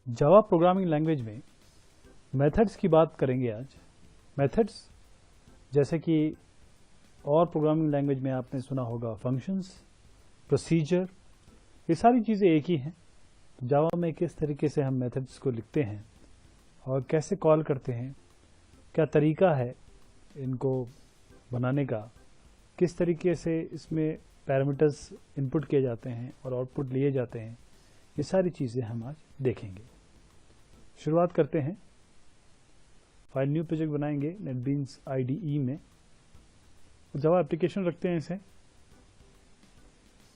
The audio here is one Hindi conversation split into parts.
जावा प्रोग्रामिंग लैंग्वेज में मेथड्स की बात करेंगे आज। मेथड्स जैसे कि और प्रोग्रामिंग लैंग्वेज में आपने सुना होगा फंक्शंस, प्रोसीजर, ये सारी चीज़ें एक ही हैं। जावा में किस तरीके से हम मेथड्स को लिखते हैं और कैसे कॉल करते हैं, क्या तरीका है इनको बनाने का, किस तरीके से इसमें पैरामीटर्स इनपुट किए जाते हैं और आउटपुट लिए जाते हैं, ये सारी चीज़ें हम आज देखेंगे। शुरुआत करते हैं। फाइल न्यू प्रोजेक्ट बनाएंगे नेटबीन्स IDE में, जावा एप्लीकेशन रखते हैं इसे।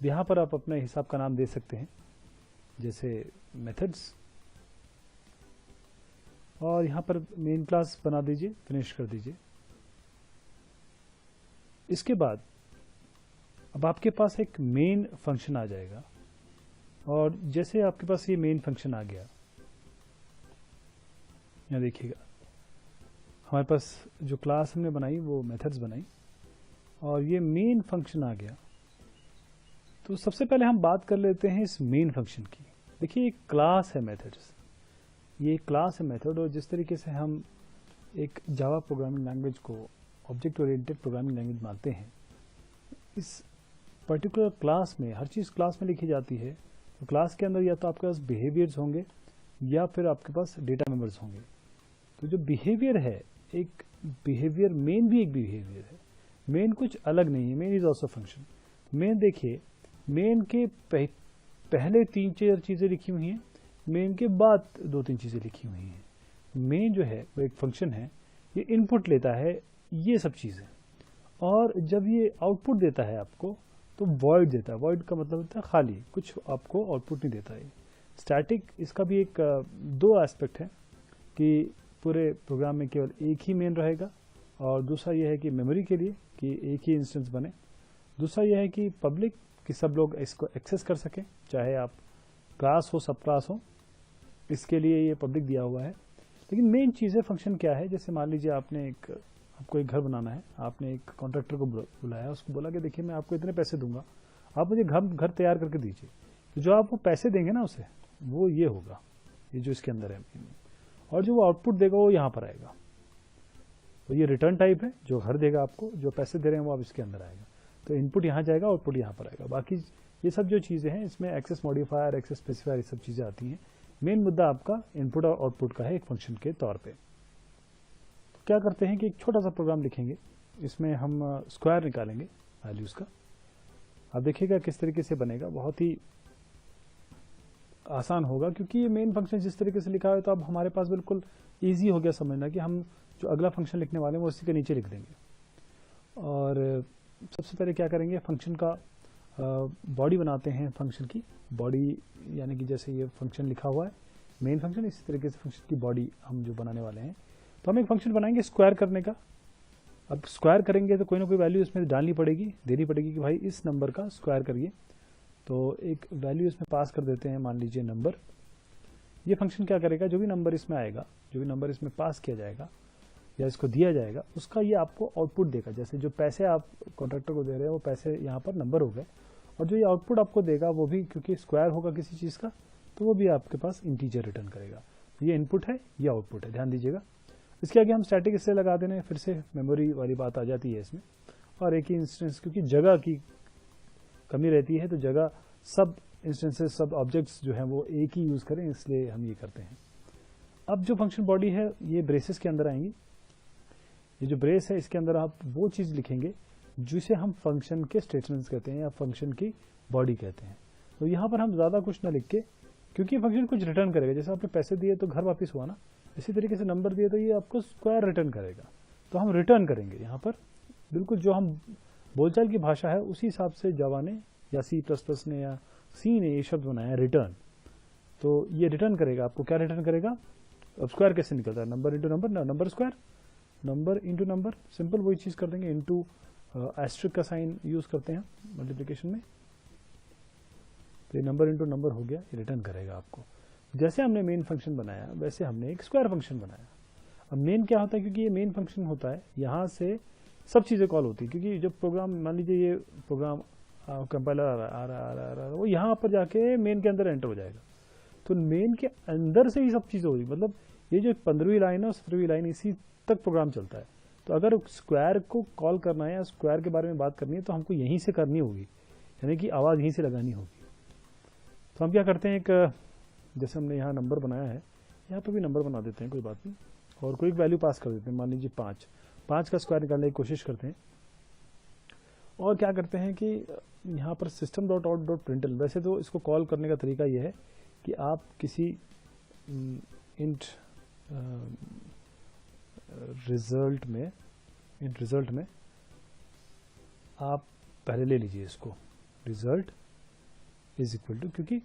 यहाँ पर आप अपने हिसाब का नाम दे सकते हैं, जैसे मेथड्स, और यहाँ पर मेन क्लास बना दीजिए, फिनिश कर दीजिए। इसके बाद अब आपके पास एक मेन फंक्शन आ जाएगा, और जैसे आपके पास ये मेन फंक्शन आ गया, यहाँ देखिएगा हमारे पास जो क्लास हमने बनाई वो मेथड्स बनाई और ये मेन फंक्शन आ गया। तो सबसे पहले हम बात कर लेते हैं इस मेन फंक्शन की। देखिए एक क्लास है मेथड्स, ये क्लास है मेथड, और जिस तरीके से हम एक जावा प्रोग्रामिंग लैंग्वेज को ऑब्जेक्ट ओरिएंटेड प्रोग्रामिंग लैंग्वेज मानते हैं, इस पर्टिकुलर क्लास में हर चीज़ क्लास में लिखी जाती है। तो क्लास के अंदर या तो आपके पास बिहेवियर्स होंगे या फिर आपके पास डेटा मेंबर्स होंगे। तो जो बिहेवियर है, एक बिहेवियर, मेन भी एक बिहेवियर है। मेन कुछ अलग नहीं है, main is also function. Main देखिए, मेन के पहले 3-4 चीज़ें लिखी हुई हैं, मेन के बाद 2-3 चीज़ें लिखी हुई हैं। मेन जो है वो एक फंक्शन है, ये इनपुट लेता है ये सब चीज़ें, और जब ये आउटपुट देता है आपको तो वॉइड देता है। वॉइड का मतलब होता है खाली, कुछ आपको आउटपुट नहीं देता है। स्टैटिक, इसका भी एक 2 एस्पेक्ट है कि पूरे प्रोग्राम में केवल एक ही मेन रहेगा, और दूसरा यह है कि मेमोरी के लिए कि एक ही इंस्टेंस बने। दूसरा यह है कि पब्लिक, कि सब लोग इसको एक्सेस कर सकें, चाहे आप क्लास हो, सब क्लास हो, इसके लिए ये पब्लिक दिया हुआ है। लेकिन मेन चीज़ है फंक्शन क्या है। जैसे मान लीजिए आपको एक घर बनाना है, आपने एक कॉन्ट्रैक्टर को बुलाया, उसको बोला कि देखिए मैं आपको इतने पैसे दूंगा, आप मुझे घर तैयार करके दीजिए। तो जो आप वो पैसे देंगे ना उसे, वो ये होगा, ये जो इसके अंदर है, और जो वो आउटपुट देगा वो यहाँ पर आएगा। तो ये रिटर्न टाइप है, जो घर देगा आपको, जो पैसे दे रहे हैं वो अब इसके अंदर आएगा। तो इनपुट यहाँ जाएगा, आउटपुट यहाँ पर आएगा। बाकी ये सब जो चीज़ें हैं इसमें एक्सेस मॉडिफायर, एक्सेस स्पेसिफायर, ये सब चीज़ें आती हैं। मेन मुद्दा आपका इनपुट और आउटपुट का है एक फंक्शन के तौर पे। तो क्या करते हैं कि एक छोटा सा प्रोग्राम लिखेंगे, इसमें हम स्क्वायर निकालेंगे वैल्यूज़ का। आप देखिएगा किस तरीके से बनेगा, बहुत ही आसान होगा, क्योंकि ये मेन फंक्शन जिस तरीके से लिखा है तो अब हमारे पास बिल्कुल ईजी हो गया समझना कि हम जो अगला फंक्शन लिखने वाले हैं वो उसी के नीचे लिख देंगे। और सबसे पहले क्या करेंगे, फंक्शन का बॉडी बनाते हैं। फंक्शन की बॉडी, यानी कि जैसे ये फंक्शन लिखा हुआ है मेन फंक्शन, इसी तरीके से फंक्शन की बॉडी हम जो बनाने वाले हैं। तो हम एक फंक्शन बनाएंगे स्क्वायर करने का। अब स्क्वायर करेंगे तो कोई ना कोई वैल्यू इसमें डालनी पड़ेगी, देनी पड़ेगी कि भाई इस नंबर का स्क्वायर करिए। तो एक वैल्यू इसमें पास कर देते हैं, मान लीजिए नंबर। ये फंक्शन क्या करेगा, जो भी नंबर इसमें आएगा, जो भी नंबर इसमें पास किया जाएगा या इसको दिया जाएगा, उसका ये आपको आउटपुट देगा। जैसे जो पैसे आप कॉन्ट्रैक्टर को दे रहे हैं वो पैसे यहाँ पर नंबर हो गए, और जो ये आउटपुट आपको देगा वो भी, क्योंकि स्क्वायर होगा किसी चीज़ का, तो वो भी आपके पास इंटीजर रिटर्न करेगा। ये इनपुट है, ये आउटपुट है, ध्यान दीजिएगा। इसके आगे हम स्टैटिक इससे लगा देने, फिर से मेमोरी वाली बात आ जाती है इसमें, और एक ही इंस्टेंस, क्योंकि जगह की कमी रहती है तो जगह सब इंस्टेंसेस, सब ऑब्जेक्ट्स जो हैं वो एक ही यूज़ करें, इसलिए हम ये करते हैं। अब जो फंक्शन बॉडी है ये ब्रेसेस के अंदर आएंगी। ये जो ब्रेस है इसके अंदर आप वो चीज़ लिखेंगे जिसे हम फंक्शन के स्टेटमेंट्स कहते हैं या फंक्शन की बॉडी कहते हैं। तो यहाँ पर हम ज़्यादा कुछ ना लिख के, क्योंकि फंक्शन कुछ रिटर्न करेगा। जैसे आपने पैसे दिए तो घर वापस हुआ ना, इसी तरीके से नंबर दिए तो ये आपको स्क्वायर रिटर्न करेगा। तो हम रिटर्न करेंगे यहाँ पर, बिल्कुल जो हम बोलचाल की भाषा है उसी हिसाब से जावा ने या C++ ने या सी ने ये शब्द बनाया रिटर्न। तो ये रिटर्न करेगा, आपको क्या रिटर्न करेगा। अब स्क्वायर कैसे निकलता है, number into number, number square, number into number, simple वही चीज़ कर देंगे। इंटू एस्ट्रिक का साइन यूज़ करते हैं मल्टीप्लिकेशन में, तो ये नंबर इंटू नंबर हो गया, ये रिटर्न करेगा आपको। जैसे हमने मेन फंक्शन बनाया वैसे हमने एक स्क्वायर फंक्शन बनाया। अब मेन क्या होता है, क्योंकि ये मेन फंक्शन होता है, यहाँ से सब चीज़ें कॉल होती है। क्योंकि जब प्रोग्राम, मान लीजिए ये प्रोग्राम कंपाइलर आ रहा है, वो यहाँ पर जाके मेन के अंदर एंटर हो जाएगा। तो मेन के अंदर से ही सब चीज़ें हो रही, मतलब ये जो 15वीं लाइन है और 17वीं लाइन इसी तक प्रोग्राम चलता है। तो अगर स्क्वायर को कॉल करना है या स्क्वायर के बारे में बात करनी है तो हमको यहीं से करनी होगी, यानी कि आवाज़ यहीं से लगानी होगी। तो हम क्या करते हैं, एक जैसे हमने यहाँ नंबर बनाया है, यहाँ पर भी नंबर बना देते हैं, कोई बात नहीं, और कोई वैल्यू पास कर देते हैं, मान लीजिए 5 का स्क्वायर निकालने की कोशिश करते हैं। और क्या करते हैं कि यहाँ पर सिस्टम डॉट आउट डॉट प्रिंटल, वैसे तो इसको कॉल करने का तरीका ये है कि आप किसी इंट रिजल्ट में आप पहले ले लीजिए इसको, रिजल्ट इज इक्वल टू, क्योंकि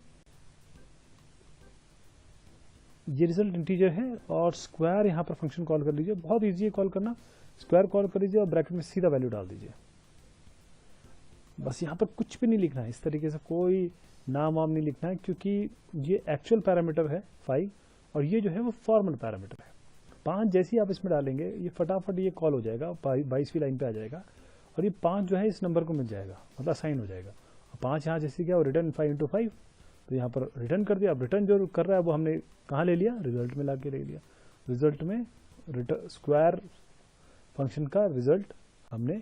ये रिजल्ट इंटीजर है, और स्क्वायर यहाँ पर फंक्शन कॉल कर लीजिए, बहुत इजी है कॉल करना। स्क्वायर कॉल कर लीजिए और ब्रैकेट में सीधा वैल्यू डाल दीजिए। बस यहाँ पर कुछ भी नहीं लिखना है, इस तरीके से कोई नाम वाम नहीं लिखना है, क्योंकि ये एक्चुअल पैरामीटर है 5 और ये जो है वो फॉर्मल पैरामीटर है 5। जैसे ही आप इसमें डालेंगे ये फटाफट ये कॉल हो जाएगा, 22वीं लाइन पे आ जाएगा, और ये 5 जो है इस नंबर को मिल जाएगा, मतलब असाइन हो जाएगा। 5 यहाँ जैसे क्या, रिटर्न 5 × 5, तो यहाँ पर रिटर्न कर दिया। अब रिटर्न जो कर रहा है वो हमने कहाँ ले लिया, रिजल्ट में ला के ले लिया। रिजल्ट में स्क्वायर फंक्शन का रिजल्ट हमने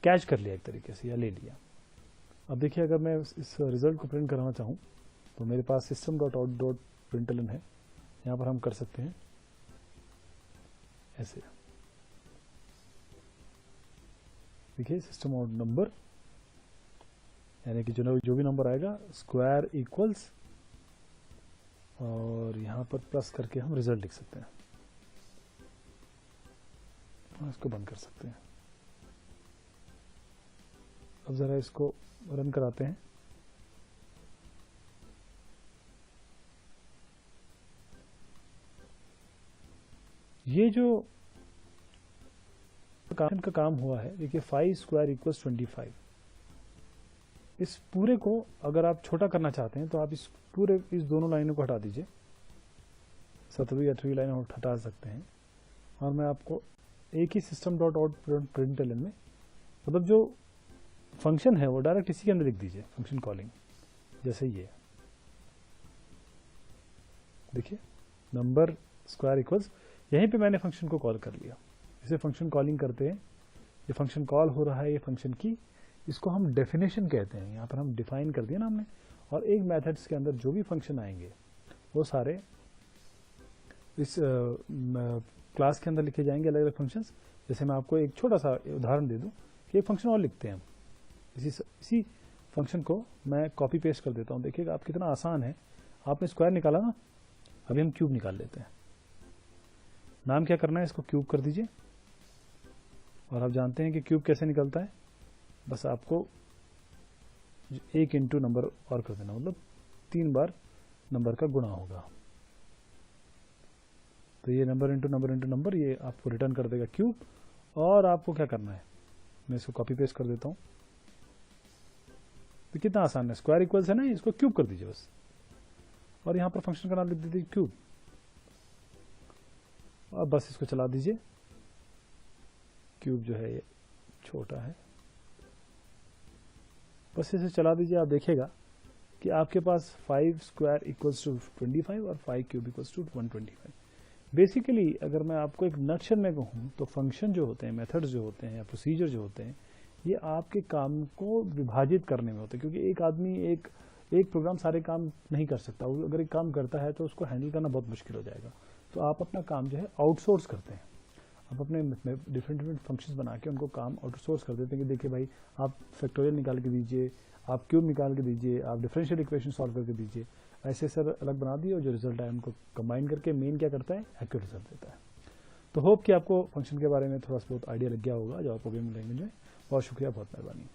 कैच कर लिया एक तरीके से, या ले लिया। अब देखिए अगर मैं इस रिजल्ट को प्रिंट कराना चाहूँ तो मेरे पास system dot out dot println है, यहाँ पर हम कर सकते हैं ऐसे, देखिए सिस्टम आउट नंबर, यानी कि जो भी नंबर आएगा स्क्वायर इक्वल्स, और यहाँ पर प्लस करके हम रिजल्ट लिख सकते हैं, इसको बंद कर सकते हैं। अब जरा इसको रन कराते हैं। ये जो फंक्शन का काम हुआ है, देखिए 5 स्क्वायर इक्वल्स 25। इस पूरे को अगर आप छोटा करना चाहते हैं तो आप इस दोनों लाइनों को हटा दीजिए, 17वीं 18वीं लाइन हटा सकते हैं, और मैं आपको एक ही सिस्टम डॉट आउट प्रिंटलन में, मतलब जो फंक्शन है वो डायरेक्ट इसी के अंदर लिख दीजिए, फंक्शन कॉलिंग, जैसे ये देखिए नंबर स्क्वायर इक्वल्स, यहीं पे मैंने फंक्शन को कॉल कर लिया। इसे फंक्शन कॉलिंग करते हैं, ये फंक्शन कॉल हो रहा है ये फंक्शन की, इसको हम डेफिनेशन कहते हैं। यहाँ पर हम डिफाइन कर दिया ना हमने, और एक मेथड्स के अंदर जो भी फंक्शन आएंगे वो सारे इस क्लास के अंदर लिखे जाएंगे, अलग अलग फंक्शंस। जैसे मैं आपको एक छोटा सा उदाहरण दे दूं कि एक फंक्शन और लिखते हैं हम, इसी फंक्शन को मैं कॉपी पेस्ट कर देता हूँ। देखिएगा आप कितना आसान है। आपने स्क्वायर निकाला ना, अभी हम क्यूब निकाल लेते हैं। नाम क्या करना है, इसको क्यूब कर दीजिए, और आप जानते हैं कि क्यूब कैसे निकलता है, बस आपको 1 इंटू नंबर और कर देना, मतलब 3 बार नंबर का गुणा होगा, तो ये number into number into number, ये आपको रिटर्न कर देगा क्यूब। और आपको क्या करना है, मैं इसको कॉपी पेस्ट कर देता हूँ, तो कितना आसान है, स्क्वायर इक्वल्स है ना, इसको क्यूब कर दीजिए बस, और यहाँ पर फंक्शन का नाम लिख दीजिए क्यूब, और बस इसको चला दीजिए। क्यूब जो है ये छोटा है, बस इसे चला दीजिए। आप देखिएगा कि आपके पास 5 स्क्वायर इक्वल्स टू 25 और 5 क्यूब इक्वल्स टू 125। बेसिकली अगर मैं आपको एक नक्शल में कहूँ तो फंक्शन जो होते हैं, मेथड्स जो होते हैं या प्रोसीजर जो होते हैं, ये आपके काम को विभाजित करने में होते हैं, क्योंकि एक आदमी एक प्रोग्राम सारे काम नहीं कर सकता। अगर एक काम करता है तो उसको हैंडल करना बहुत मुश्किल हो जाएगा। तो आप अपना काम जो है आउटसोर्स करते हैं, आप अपने डिफरेंट फंक्शंस बना के उनको काम आउटसोर्स कर देते हैं कि देखिए भाई आप फैक्टोरियल निकाल के दीजिए, आप क्यूब निकाल के दीजिए, आप डिफरेंशियल इक्वेशन सॉल्व करके दीजिए। ऐसे सर अलग बना दिए और जो रिजल्ट है उनको कंबाइन करके मेन क्या करता है, एक्यूरेट रिजल्ट देता है। तो होप कि आपको फंक्शन के बारे में थोड़ा सा बहुत आइडिया लग गया होगा जो आपको प्रोग्रामिंग लैंग्वेज में। बहुत शुक्रिया, बहुत मेहरबानी।